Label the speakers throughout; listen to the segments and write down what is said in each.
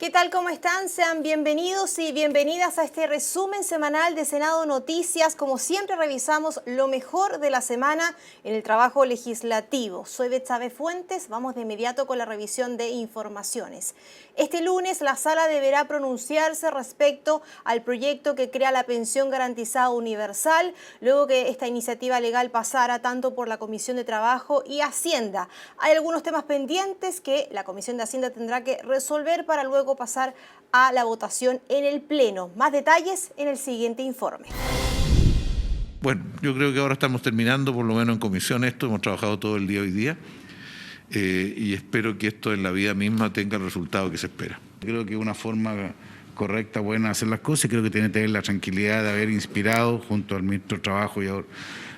Speaker 1: ¿Qué tal? ¿Cómo están? Sean bienvenidos y bienvenidas a este resumen semanal de Senado Noticias. Como siempre revisamos lo mejor de la semana en el trabajo legislativo. Soy Betsabe Fuentes, vamos de inmediato con la revisión de informaciones. Este lunes la sala deberá pronunciarse respecto al proyecto que crea la pensión garantizada universal, luego que esta iniciativa legal pasara tanto por la Comisión de Trabajo y Hacienda. Hay algunos temas pendientes que la Comisión de Hacienda tendrá que resolver para luego pasar a la votación en el Pleno. Más detalles en el siguiente informe.
Speaker 2: Bueno, yo creo que ahora estamos terminando, por lo menos en comisión, esto. Hemos trabajado todo el día hoy día y espero que esto en la vida misma tenga el resultado que se espera. Creo que una forma correcta, buena de hacer las cosas, y creo que tiene que tener la tranquilidad de haber inspirado junto al ministro de Trabajo y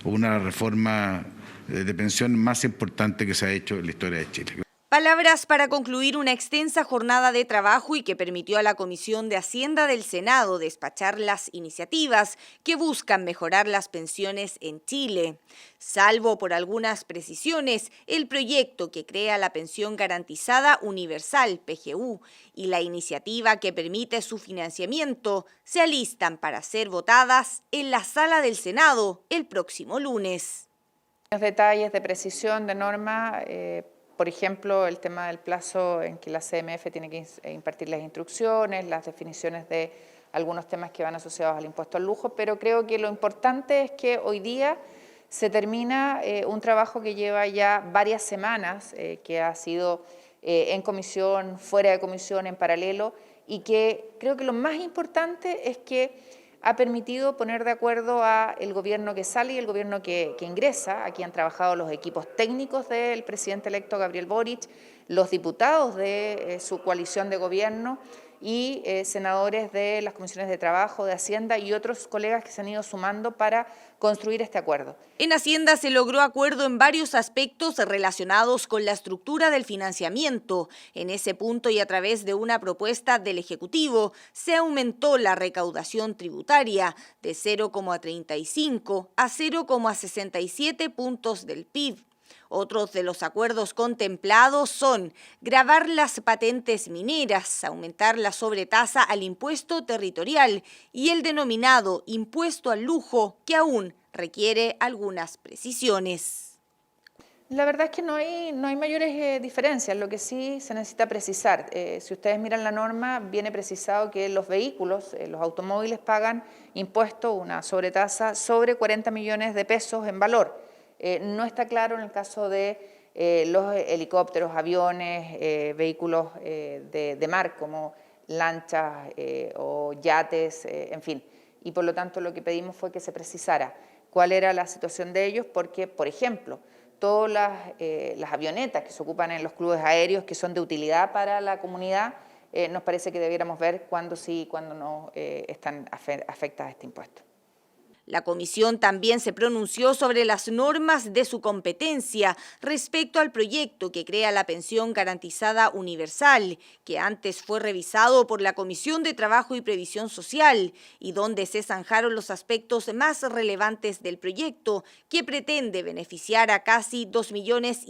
Speaker 2: una reforma de pensión más importante que se ha hecho en la historia de Chile.
Speaker 3: Palabras para concluir una extensa jornada de trabajo y que permitió a la Comisión de Hacienda del Senado despachar las iniciativas que buscan mejorar las pensiones en Chile. Salvo por algunas precisiones, el proyecto que crea la pensión garantizada universal, PGU, y la iniciativa que permite su financiamiento se alistan para ser votadas en la sala del Senado el próximo lunes.
Speaker 4: Los detalles de precisión de norma. Por ejemplo, el tema del plazo en que la CMF tiene que impartir las instrucciones, las definiciones de algunos temas que van asociados al impuesto al lujo, pero creo que lo importante es que hoy día se termina un trabajo que lleva ya varias semanas, que ha sido en comisión, fuera de comisión, en paralelo, y que creo que lo más importante es que ha permitido poner de acuerdo al gobierno que sale y el gobierno que ingresa. Aquí han trabajado los equipos técnicos del presidente electo Gabriel Boric, los diputados de su coalición de gobierno y senadores de las comisiones de Trabajo, de Hacienda y otros colegas que se han ido sumando para construir este acuerdo.
Speaker 3: En Hacienda se logró acuerdo en varios aspectos relacionados con la estructura del financiamiento. En ese punto y a través de una propuesta del Ejecutivo se aumentó la recaudación tributaria de 0,35 a 0,67 puntos del PIB. Otros de los acuerdos contemplados son gravar las patentes mineras, aumentar la sobretasa al impuesto territorial y el denominado impuesto al lujo, que aún requiere algunas precisiones.
Speaker 4: La verdad es que no hay mayores diferencias, lo que sí se necesita precisar. Si ustedes miran la norma, viene precisado que los vehículos, los automóviles pagan impuesto, una sobretasa sobre 40 millones de pesos en valor. No está claro en el caso de los helicópteros, aviones, vehículos de mar como lanchas o yates, en fin. Y por lo tanto lo que pedimos fue que se precisara cuál era la situación de ellos, porque, por ejemplo, todas las avionetas que se ocupan en los clubes aéreos, que son de utilidad para la comunidad, nos parece que debiéramos ver cuándo sí y cuándo no están afectadas a este impuesto.
Speaker 3: La comisión también se pronunció sobre las normas de su competencia respecto al proyecto que crea la pensión garantizada universal, que antes fue revisado por la Comisión de Trabajo y Previsión Social y donde se zanjaron los aspectos más relevantes del proyecto, que pretende beneficiar a casi 2,5 millones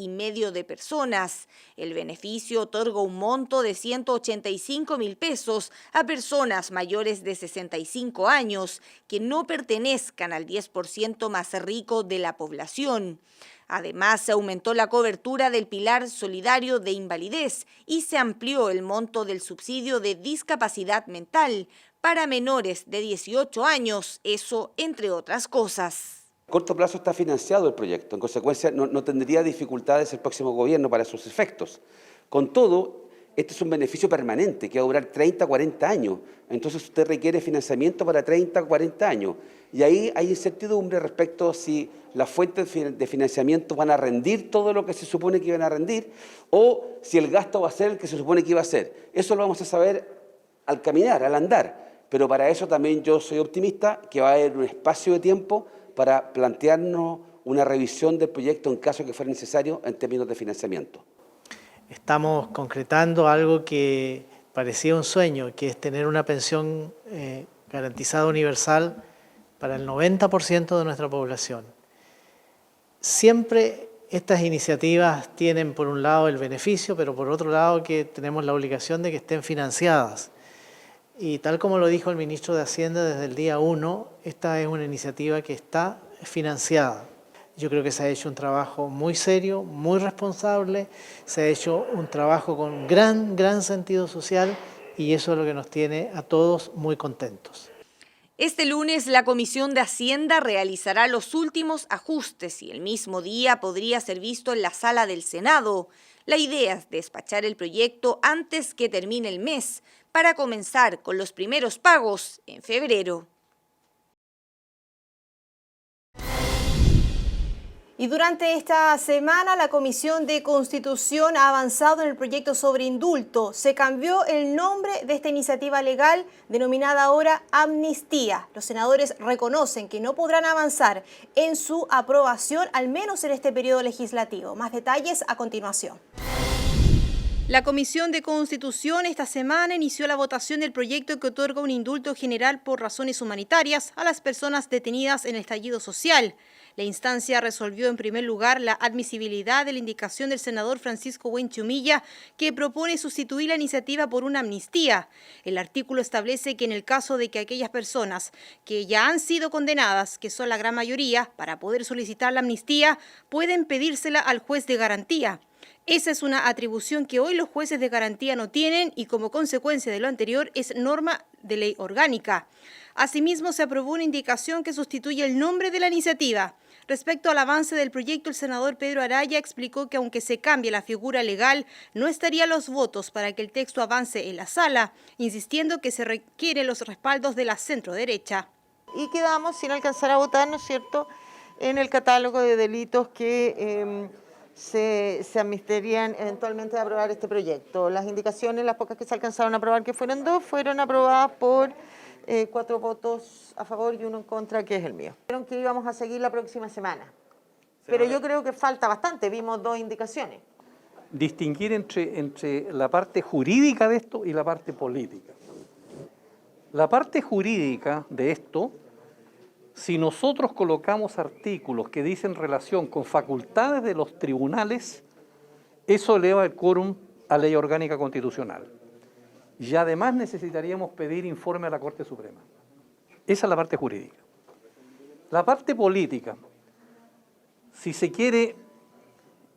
Speaker 3: de personas. El beneficio otorga un monto de 185.000 pesos a personas mayores de 65 años que no pertenecen al 10% más rico de la población. Además, se aumentó la cobertura del pilar solidario de invalidez y se amplió el monto del subsidio de discapacidad mental para menores de 18 años, eso entre otras cosas.
Speaker 5: A corto plazo está financiado el proyecto, en consecuencia no tendría dificultades el próximo gobierno para sus efectos. Con todo, este es un beneficio permanente que va a durar 30, 40 años. Entonces usted requiere financiamiento para 30, 40 años. Y ahí hay incertidumbre respecto a si las fuentes de financiamiento van a rendir todo lo que se supone que iban a rendir o si el gasto va a ser el que se supone que iba a ser. Eso lo vamos a saber al caminar, al andar. Pero para eso también yo soy optimista que va a haber un espacio de tiempo para plantearnos una revisión del proyecto en caso que fuera necesario en términos de financiamiento.
Speaker 6: Estamos concretando algo que parecía un sueño, que es tener una pensión garantizada universal para el 90% de nuestra población. Siempre Estas iniciativas tienen por un lado el beneficio, pero por otro lado que tenemos la obligación de que estén financiadas. Y tal como lo dijo el ministro de Hacienda desde el día 1, esta es una iniciativa que está financiada. Yo creo que se ha hecho un trabajo muy serio, muy responsable, se ha hecho un trabajo con gran sentido social y eso es lo que nos tiene a todos muy contentos.
Speaker 3: Este lunes la Comisión de Hacienda realizará los últimos ajustes y el mismo día podría ser visto en la sala del Senado. La idea es despachar el proyecto antes que termine el mes para comenzar con los primeros pagos en febrero.
Speaker 1: Y durante esta semana la Comisión de Constitución ha avanzado en el proyecto sobre indulto. Se cambió el nombre de esta iniciativa legal denominada ahora amnistía. Los senadores reconocen que no podrán avanzar en su aprobación, al menos en este periodo legislativo. Más detalles a continuación. La Comisión de Constitución esta semana inició la votación del proyecto que otorga un indulto general por razones humanitarias a las personas detenidas en el estallido social. La instancia resolvió en primer lugar la admisibilidad de la indicación del senador Francisco Buenchumilla, que propone sustituir la iniciativa por una amnistía. El artículo establece que en el caso de que aquellas personas que ya han sido condenadas, que son la gran mayoría, para poder solicitar la amnistía, pueden pedírsela al juez de garantía. Esa es una atribución que hoy los jueces de garantía no tienen y como consecuencia de lo anterior es norma de ley orgánica. Asimismo, se aprobó una indicación que sustituye el nombre de la iniciativa. Respecto al avance del proyecto, el senador Pedro Araya explicó que aunque se cambie la figura legal, no estarían los votos para que el texto avance en la sala, insistiendo que se requieren los respaldos de la centroderecha.
Speaker 7: Y quedamos sin alcanzar a votar, ¿no es cierto?, en el catálogo de delitos que se amnistiarían eventualmente de aprobar este proyecto. Las indicaciones, las pocas que se alcanzaron a aprobar, que fueron 2, fueron aprobadas por 4 votos a favor y 1 en contra, que es el mío. Dijeron que íbamos a seguir la próxima semana, pero yo creo que falta bastante, vimos 2 indicaciones.
Speaker 8: Distinguir entre la parte jurídica de esto y la parte política. La parte jurídica de esto, si nosotros colocamos artículos que dicen relación con facultades de los tribunales, eso eleva el quórum a ley orgánica constitucional. Y además necesitaríamos pedir informe a la Corte Suprema. Esa es la parte jurídica. La parte política, si se quiere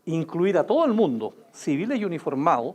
Speaker 8: incluir a todo el mundo, civiles y uniformados,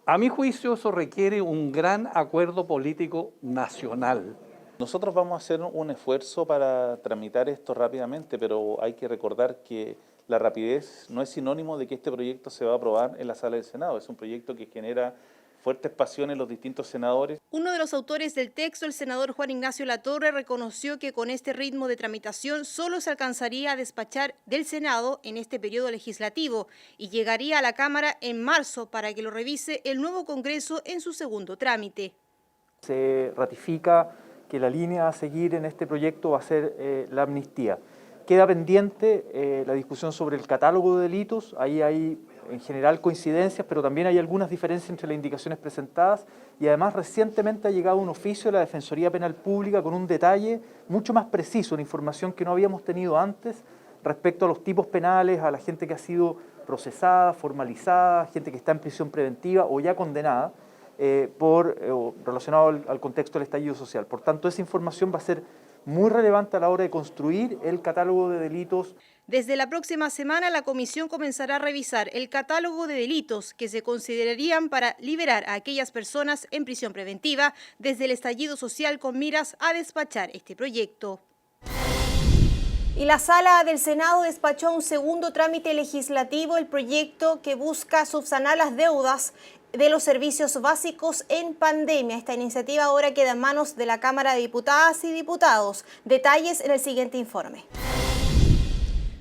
Speaker 8: a mi juicio eso requiere un gran acuerdo político nacional.
Speaker 9: Nosotros vamos a hacer un esfuerzo para tramitar esto rápidamente, pero hay que recordar que la rapidez no es sinónimo de que este proyecto se va a aprobar en la sala del Senado. Es un proyecto que genera fuertes pasiones en los distintos senadores.
Speaker 1: Uno de los autores del texto, el senador Juan Ignacio Latorre, reconoció que con este ritmo de tramitación solo se alcanzaría a despachar del Senado en este periodo legislativo y llegaría a la Cámara en marzo para que lo revise el nuevo Congreso en su segundo trámite.
Speaker 10: Se ratifica que la línea a seguir en este proyecto va a ser la amnistía. Queda pendiente la discusión sobre el catálogo de delitos. Ahí hay en general coincidencias, pero también hay algunas diferencias entre las indicaciones presentadas y además recientemente ha llegado un oficio de la Defensoría Penal Pública con un detalle mucho más preciso, una información que no habíamos tenido antes respecto a los tipos penales, a la gente que ha sido procesada, formalizada, gente que está en prisión preventiva o ya condenada relacionado al contexto del estallido social. Por tanto, esa información va a ser muy relevante a la hora de construir el catálogo de delitos.
Speaker 1: Desde la próxima semana, la Comisión comenzará a revisar el catálogo de delitos que se considerarían para liberar a aquellas personas en prisión preventiva desde el estallido social con miras a despachar este proyecto. Y la Sala del Senado despachó un segundo trámite legislativo, el proyecto que busca subsanar las deudas de los servicios básicos en pandemia. Esta iniciativa ahora queda en manos de la Cámara de Diputadas y Diputados. Detalles en el siguiente informe.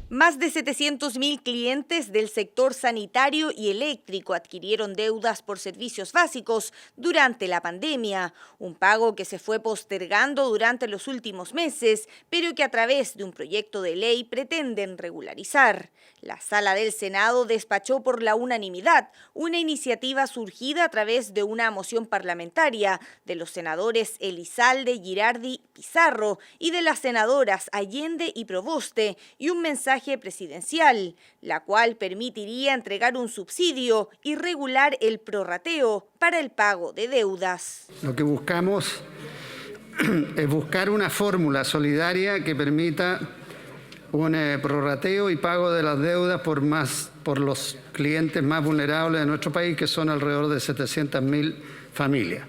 Speaker 3: Más de 700.000 clientes del sector sanitario y eléctrico adquirieron deudas por servicios básicos durante la pandemia, un pago que se fue postergando durante los últimos meses, pero que a través de un proyecto de ley pretenden regularizar. La Sala del Senado despachó por la unanimidad una iniciativa surgida a través de una moción parlamentaria de los senadores Elizalde, Girardi, Pizarro y de las senadoras Allende y Proboste y un mensaje presidencial, la cual permitiría entregar un subsidio y regular el prorrateo para el pago de deudas.
Speaker 11: Lo que buscamos es buscar una fórmula solidaria que permita un prorrateo y pago de las deudas por los clientes más vulnerables de nuestro país, que son alrededor de 700.000 familias.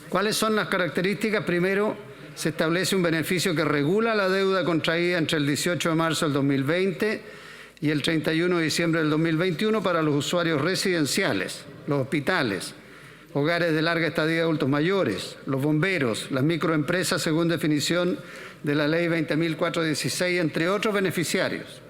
Speaker 11: ¿Cuáles son las características? Primero, se establece un beneficio que regula la deuda contraída entre el 18 de marzo del 2020 y el 31 de diciembre del 2021 para los usuarios residenciales, los hospitales, hogares de larga estadía de adultos mayores, los bomberos, las microempresas según definición de la Ley 20.416, entre otros beneficiarios.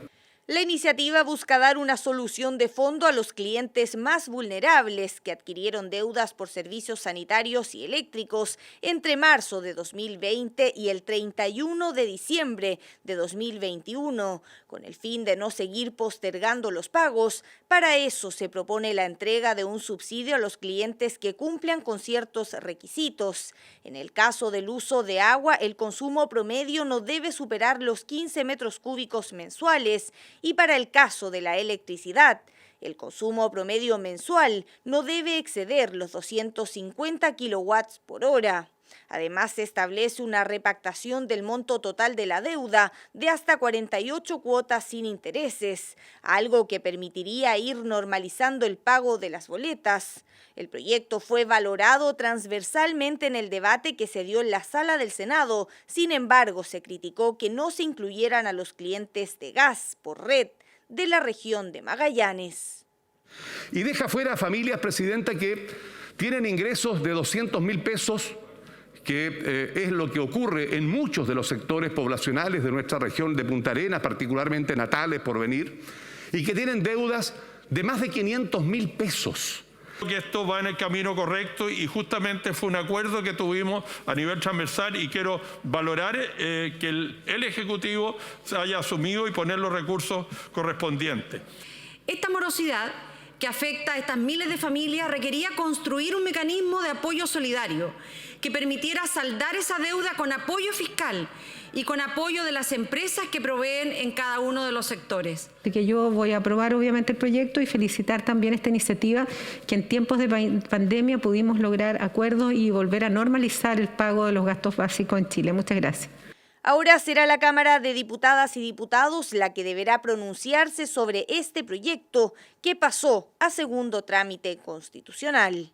Speaker 3: La iniciativa busca dar una solución de fondo a los clientes más vulnerables que adquirieron deudas por servicios sanitarios y eléctricos entre marzo de 2020 y el 31 de diciembre de 2021, con el fin de no seguir postergando los pagos. Para eso se propone la entrega de un subsidio a los clientes que cumplan con ciertos requisitos. En el caso del uso de agua, el consumo promedio no debe superar los 15 metros cúbicos mensuales. Y para el caso de la electricidad, el consumo promedio mensual no debe exceder los 250 kilowatts por hora. Además, se establece una repactación del monto total de la deuda de hasta 48 cuotas sin intereses, algo que permitiría ir normalizando el pago de las boletas. El proyecto fue valorado transversalmente en el debate que se dio en la Sala del Senado. Sin embargo, se criticó que no se incluyeran a los clientes de gas por red de la región de Magallanes.
Speaker 12: Y deja fuera a familias, Presidenta, que tienen ingresos de 200.000 pesos, que es lo que ocurre en muchos de los sectores poblacionales de nuestra región de Punta Arenas, particularmente Natales, Porvenir, y que tienen deudas de más de 500.000 pesos.
Speaker 13: Que esto va en el camino correcto y justamente fue un acuerdo que tuvimos a nivel transversal y quiero valorar que el Ejecutivo se haya asumido y poner los recursos correspondientes.
Speaker 14: Esta morosidad que afecta a estas miles de familias requería construir un mecanismo de apoyo solidario que permitiera saldar esa deuda con apoyo fiscal y con apoyo de las empresas que proveen en cada uno de los sectores.
Speaker 15: Que yo voy a aprobar obviamente el proyecto y felicitar también esta iniciativa que en tiempos de pandemia pudimos lograr acuerdos y volver a normalizar el pago de los gastos básicos en Chile. Muchas gracias.
Speaker 3: Ahora será la Cámara de Diputadas y Diputados la que deberá pronunciarse sobre este proyecto que pasó a segundo trámite constitucional.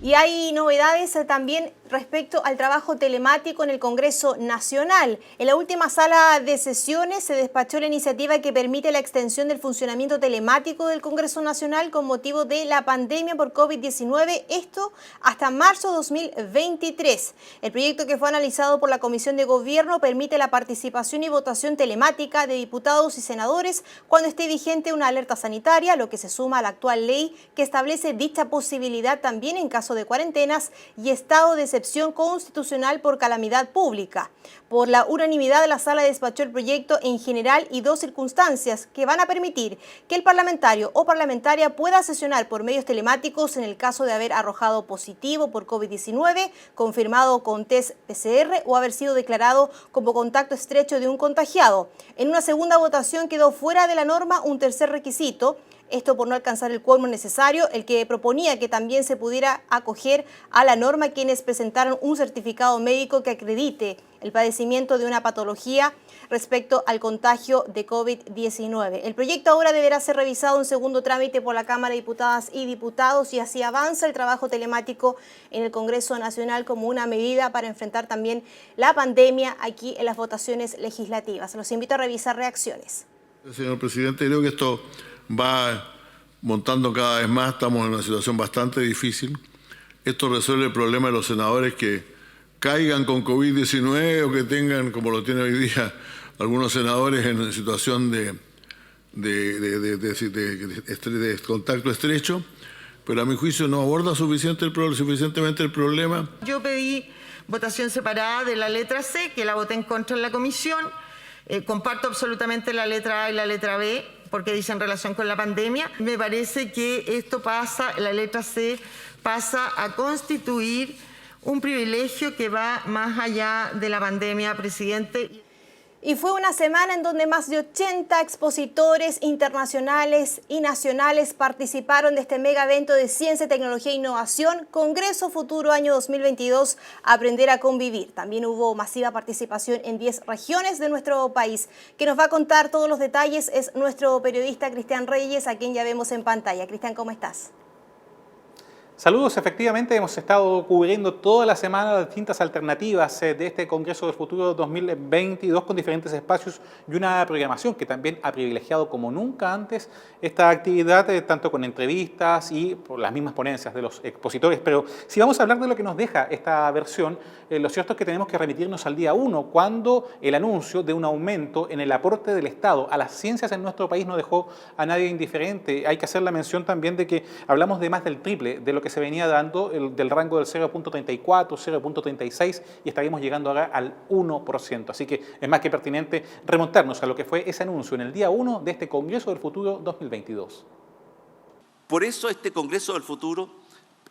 Speaker 1: Y hay novedades también respecto al trabajo telemático en el Congreso Nacional. En la última sala de sesiones se despachó la iniciativa que permite la extensión del funcionamiento telemático del Congreso Nacional con motivo de la pandemia por COVID-19, esto hasta marzo 2023. El proyecto, que fue analizado por la Comisión de Gobierno, permite la participación y votación telemática de diputados y senadores cuando esté vigente una alerta sanitaria, lo que se suma a la actual ley que establece dicha posibilidad también en caso de cuarentenas y estado de excepción constitucional por calamidad pública. Por la unanimidad, la sala despachó el proyecto en general y dos circunstancias que van a permitir que el parlamentario o parlamentaria pueda sesionar por medios telemáticos en el caso de haber arrojado positivo por COVID-19, confirmado con test PCR o haber sido declarado como contacto estrecho de un contagiado. En una segunda votación quedó fuera de la norma un tercer requisito, esto por no alcanzar el quórum necesario, el que proponía que también se pudiera acoger a la norma quienes presentaron un certificado médico que acredite el padecimiento de una patología respecto al contagio de COVID-19. El proyecto ahora deberá ser revisado en segundo trámite por la Cámara de Diputadas y Diputados y así avanza el trabajo telemático en el Congreso Nacional como una medida para enfrentar también la pandemia aquí en las votaciones legislativas. Los invito a revisar reacciones.
Speaker 16: Señor presidente, creo que esto va montando cada vez más, estamos en una situación bastante difícil. Esto resuelve el problema de los senadores que caigan con COVID-19 o que tengan, como lo tiene hoy día, algunos senadores en situación de contacto estrecho, pero a mi juicio no aborda suficientemente el problema.
Speaker 7: Yo pedí votación separada de la letra C, que la voté en contra en la comisión, Comparto absolutamente la letra A y la letra B, porque dice en relación con la pandemia. Me parece que esto pasa, la letra C, pasa a constituir un privilegio que va más allá de la pandemia, presidente.
Speaker 1: Y fue una semana en donde más de 80 expositores internacionales y nacionales participaron de este mega evento de Ciencia, Tecnología e Innovación, Congreso Futuro Año 2022, Aprender a Convivir. También hubo masiva participación en 10 regiones de nuestro país. Quien nos va a contar todos los detalles es nuestro periodista Cristian Reyes, a quien ya vemos en pantalla. Cristian, ¿cómo estás?
Speaker 17: Saludos, efectivamente hemos estado cubriendo toda la semana las distintas alternativas de este Congreso del Futuro 2022 con diferentes espacios y una programación que también ha privilegiado como nunca antes esta actividad, tanto con entrevistas y por las mismas ponencias de los expositores. Pero si vamos a hablar de lo que nos deja esta versión, lo cierto es que tenemos que remitirnos al día 1, cuando el anuncio de un aumento en el aporte del Estado a las ciencias en nuestro país no dejó a nadie indiferente. Hay que hacer la mención también de que hablamos de más del triple de lo que se venía dando, del rango del 0.34, 0.36, y estaríamos llegando ahora al 1%. Así que es más que pertinente remontarnos a lo que fue ese anuncio en el día 1 de este Congreso del Futuro 2022.
Speaker 18: Por eso este Congreso del Futuro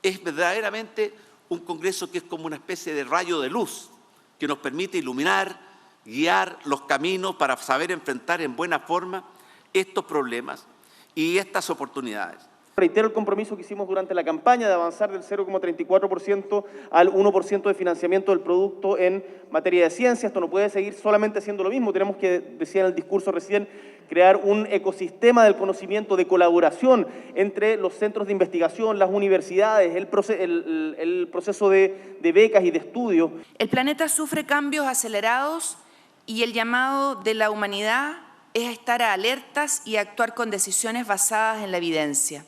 Speaker 18: es verdaderamente un congreso que es como una especie de rayo de luz que nos permite iluminar, guiar los caminos para saber enfrentar en buena forma estos problemas y estas oportunidades.
Speaker 19: Reitero el compromiso que hicimos durante la campaña de avanzar del 0,34% al 1% de financiamiento del producto en materia de ciencia. Esto no puede seguir solamente siendo lo mismo. Tenemos que, decía en el discurso recién, crear un ecosistema del conocimiento, de colaboración entre los centros de investigación, las universidades, el proceso de becas y de estudio.
Speaker 20: El planeta sufre cambios acelerados y el llamado de la humanidad es a estar alertas y actuar con decisiones basadas en la evidencia.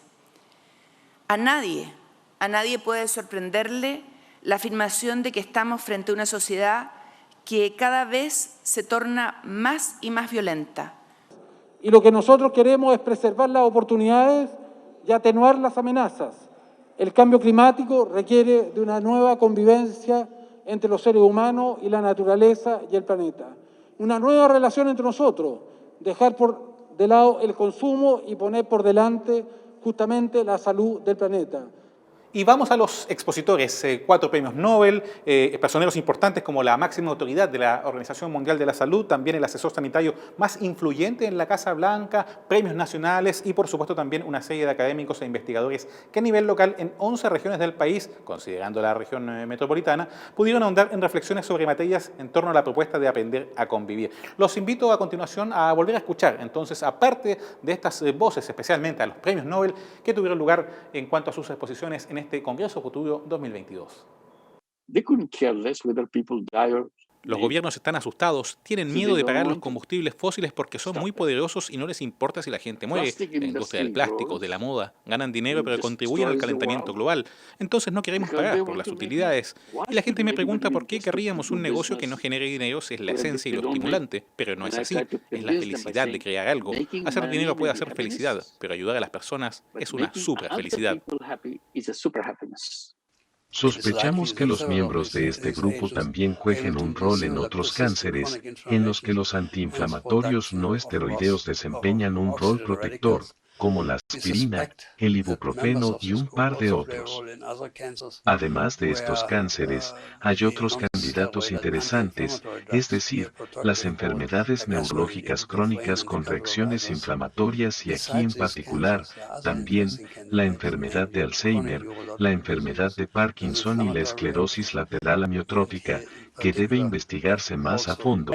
Speaker 20: A nadie puede sorprenderle la afirmación de que estamos frente a una sociedad que cada vez se torna más y más violenta.
Speaker 21: Y lo que nosotros queremos es preservar las oportunidades y atenuar las amenazas. El cambio climático requiere de una nueva convivencia entre los seres humanos y la naturaleza y el planeta. Una nueva relación entre nosotros, dejar de lado el consumo y poner por delante justamente la salud del planeta.
Speaker 17: Y vamos a los expositores, 4 premios Nobel, personeros importantes como la máxima autoridad de la Organización Mundial de la Salud, también el asesor sanitario más influyente en la Casa Blanca, premios nacionales y por supuesto también una serie de académicos e investigadores que a nivel local en 11 regiones del país, considerando la región metropolitana, pudieron ahondar en reflexiones sobre materias en torno a la propuesta de aprender a convivir. Los invito a continuación a volver a escuchar entonces, aparte de estas voces, especialmente a los premios Nobel que tuvieron lugar en cuanto a sus exposiciones en este Congreso Futuro 2022. Los gobiernos están asustados, tienen miedo de pagar los combustibles fósiles porque son muy poderosos y no les importa si la gente muere. La industria del plástico, de la moda, ganan dinero pero contribuyen al calentamiento global. Entonces no queremos pagar por las utilidades. Y la gente me pregunta por qué querríamos un negocio que no genere dinero si es la esencia y lo estimulante. Pero no es así, es la felicidad de crear algo. Hacer dinero puede hacer felicidad, pero ayudar a las personas es una super felicidad.
Speaker 22: Sospechamos que los miembros de este grupo también jueguen un rol en otros cánceres, en los que los antiinflamatorios no esteroideos desempeñan un rol protector, como la aspirina, el ibuprofeno y un par de otros. Además de estos cánceres, hay otros candidatos interesantes, es decir, las enfermedades neurológicas crónicas con reacciones inflamatorias y aquí en particular, también, la enfermedad de Alzheimer, la enfermedad de Parkinson y la esclerosis lateral amiotrófica, que debe investigarse más a fondo.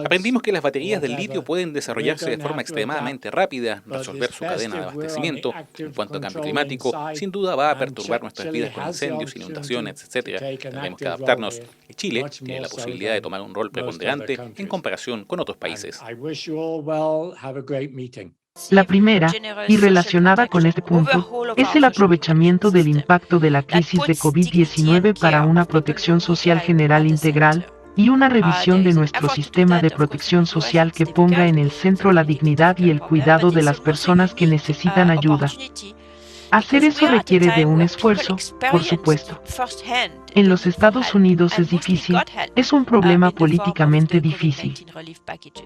Speaker 17: Aprendimos que las baterías del litio pueden desarrollarse de forma extremadamente rápida, resolver su cadena de abastecimiento. En cuanto a cambio climático, sin duda va a perturbar nuestras vidas con incendios, inundaciones, etc. Tendremos que adaptarnos. Y Chile tiene la posibilidad de tomar un rol preponderante en comparación con otros países.
Speaker 23: La primera, y relacionada con este punto, es el aprovechamiento del impacto de la crisis de COVID-19 para una protección social general integral y una revisión de nuestro sistema de protección social que ponga en el centro la dignidad y el cuidado de las personas que necesitan ayuda. Hacer eso requiere de un esfuerzo, por supuesto. En los Estados Unidos es difícil, es un problema políticamente difícil.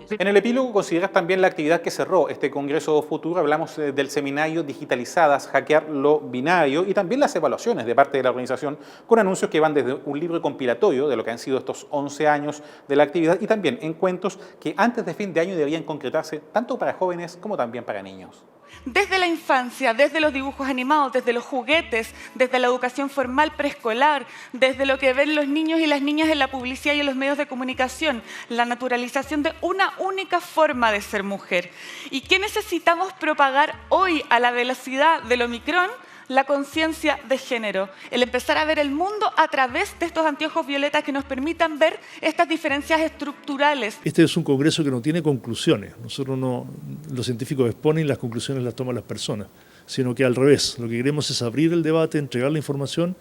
Speaker 17: En el epílogo consideras también la actividad que cerró este Congreso Futuro. Hablamos del seminario Digitalizadas, hackear lo binario, y también las evaluaciones de parte de la organización con anuncios que van desde un libro compilatorio de lo que han sido estos 11 años de la actividad y también encuentros que antes de fin de año deberían concretarse tanto para jóvenes como también para niños.
Speaker 2: Desde la infancia, desde los dibujos animados, desde los juguetes, desde la educación formal preescolar, desde lo que ven los niños y las niñas en la publicidad y en los medios de comunicación, la naturalización de una única forma de ser mujer. ¿Y qué necesitamos propagar hoy a la velocidad del Omicron? La conciencia de género, el empezar a ver el mundo a través de estos anteojos violetas que nos permitan ver estas diferencias estructurales.
Speaker 4: Este es un congreso que no tiene conclusiones. Nosotros no, los científicos exponen y las conclusiones las toman las personas, sino que al revés. Lo que queremos es abrir el debate, entregar la información,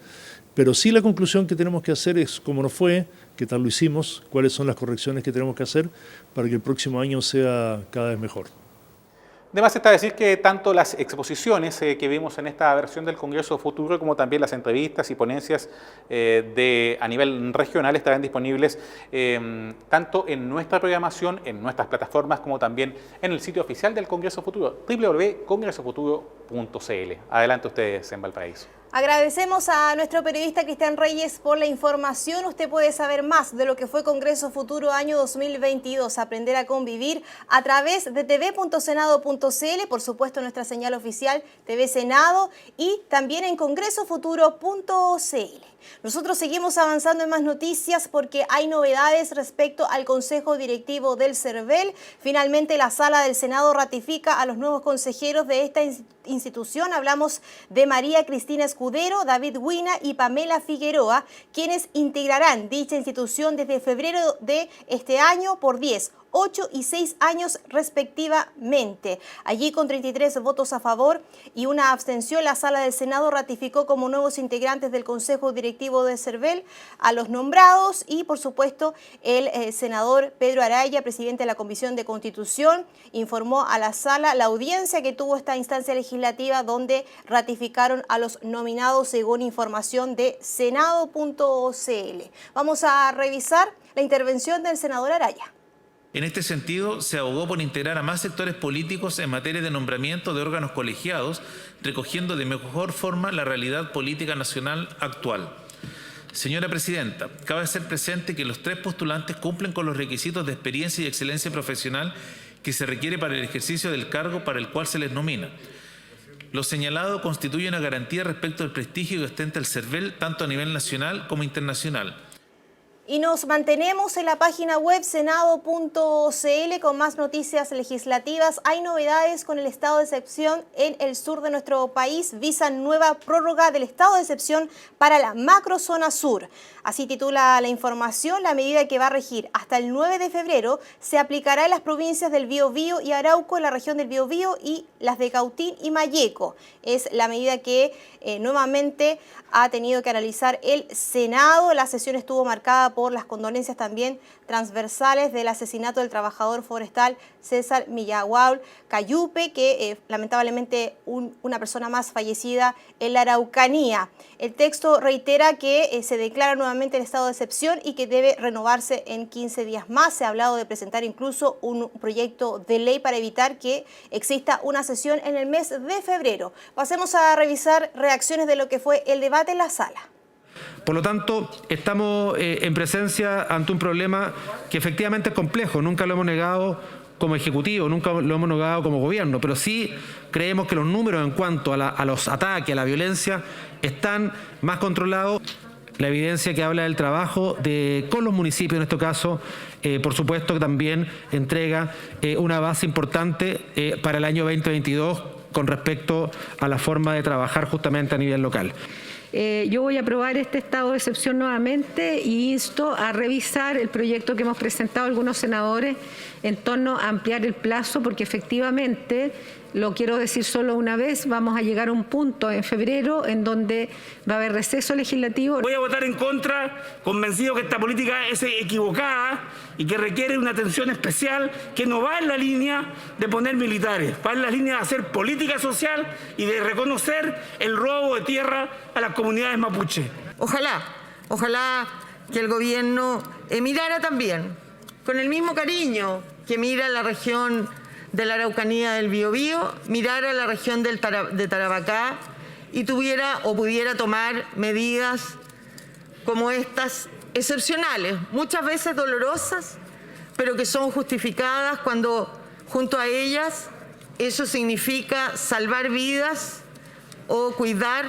Speaker 4: pero sí la conclusión que tenemos que hacer es cómo nos fue, qué tal lo hicimos, cuáles son las correcciones que tenemos que hacer para que el próximo año sea cada vez mejor.
Speaker 17: Además está decir que tanto las exposiciones que vimos en esta versión del Congreso Futuro como también las entrevistas y ponencias a nivel regional estarán disponibles tanto en nuestra programación, en nuestras plataformas, como también en el sitio oficial del Congreso Futuro, www.congresofuturo.cl. Adelante ustedes en Valparaíso.
Speaker 1: Agradecemos a nuestro periodista Cristian Reyes por la información. Usted puede saber más de lo que fue Congreso Futuro año 2022, aprender a convivir a través de tv.senado.cl, por supuesto nuestra señal oficial TV Senado y también en congresofuturo.cl. Nosotros seguimos avanzando en más noticias porque hay novedades respecto al Consejo Directivo del CERVEL. Finalmente la Sala del Senado ratifica a los nuevos consejeros de esta institución. Hablamos de María Cristina Escudero, David Huina y Pamela Figueroa, quienes integrarán dicha institución desde febrero de este año por 10, 8 y 6 años respectivamente. Allí con 33 votos a favor y una abstención, la Sala del Senado ratificó como nuevos integrantes del Consejo Directivo de CERVEL a los nombrados y por supuesto el senador Pedro Araya, presidente de la Comisión de Constitución, informó a la Sala la audiencia que tuvo esta instancia legislativa donde ratificaron a los nominados según información de senado.cl. Vamos a revisar la intervención del senador Araya.
Speaker 5: En este sentido, se abogó por integrar a más sectores políticos en materia de nombramiento de órganos colegiados, recogiendo de mejor forma la realidad política nacional actual. Señora Presidenta, cabe hacer presente que los 3 postulantes cumplen con los requisitos de experiencia y excelencia profesional que se requiere para el ejercicio del cargo para el cual se les nomina. Lo señalado constituye una garantía respecto al prestigio que ostenta el CERVEL tanto a nivel nacional como internacional.
Speaker 1: Y nos mantenemos en la página web senado.cl con más noticias legislativas. Hay novedades con el estado de excepción en el sur de nuestro país. Visan nueva prórroga del estado de excepción para la macrozona sur. Así titula la información. La medida que va a regir hasta el 9 de febrero se aplicará en las provincias del Biobío y Arauco, en la región del Biobío, y las de Cautín y Malleco. Es la medida que nuevamente ha tenido que analizar el Senado. La sesión estuvo marcada por las condolencias también transversales del asesinato del trabajador forestal César Millagual Cayupe, que lamentablemente una persona más fallecida en la Araucanía. El texto reitera que se declara nuevamente el estado de excepción y que debe renovarse en 15 días más. Se ha hablado de presentar incluso un proyecto de ley para evitar que exista una sesión en el mes de febrero. Pasemos a revisar reacciones de lo que fue el debate en la sala.
Speaker 24: Por lo tanto, estamos en presencia ante un problema que efectivamente es complejo. Nunca lo hemos negado como Ejecutivo, nunca lo hemos negado como Gobierno, pero sí creemos que los números en cuanto a los ataques, a la violencia, están más controlados. La evidencia que habla del trabajo con los municipios, en este caso, por supuesto que también entrega una base importante para el año 2022 con respecto a la forma de trabajar justamente a nivel local.
Speaker 15: Yo voy a aprobar este estado de excepción nuevamente y insto a revisar el proyecto que hemos presentado algunos senadores en torno a ampliar el plazo, porque efectivamente, lo quiero decir solo una vez, vamos a llegar a un punto en febrero en donde va a haber receso legislativo.
Speaker 6: Voy a votar en contra, convencido que esta política es equivocada y que requiere una atención especial que no va en la línea de poner militares, va en la línea de hacer política social y de reconocer el robo de tierra a las comunidades mapuche.
Speaker 7: Ojalá que el gobierno mirara también, con el mismo cariño que mira la región de la Araucanía del Biobío, mirara la región de Tarapacá y tuviera o pudiera tomar medidas como estas excepcionales, muchas veces dolorosas, pero que son justificadas cuando junto a ellas eso significa salvar vidas o cuidar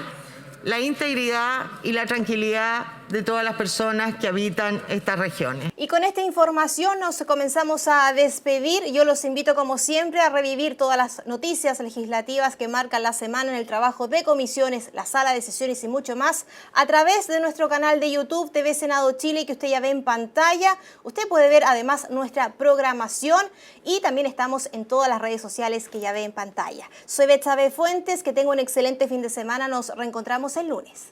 Speaker 7: la integridad y la tranquilidad de todas las personas que habitan estas regiones.
Speaker 1: Y con esta información nos comenzamos a despedir. Yo los invito como siempre a revivir todas las noticias legislativas que marcan la semana en el trabajo de comisiones, la sala de sesiones y mucho más a través de nuestro canal de YouTube TV Senado Chile, que usted ya ve en pantalla. Usted puede ver además nuestra programación y también estamos en todas las redes sociales que ya ve en pantalla. Soy Betsabe Fuentes, que tenga un excelente fin de semana. Nos reencontramos el lunes.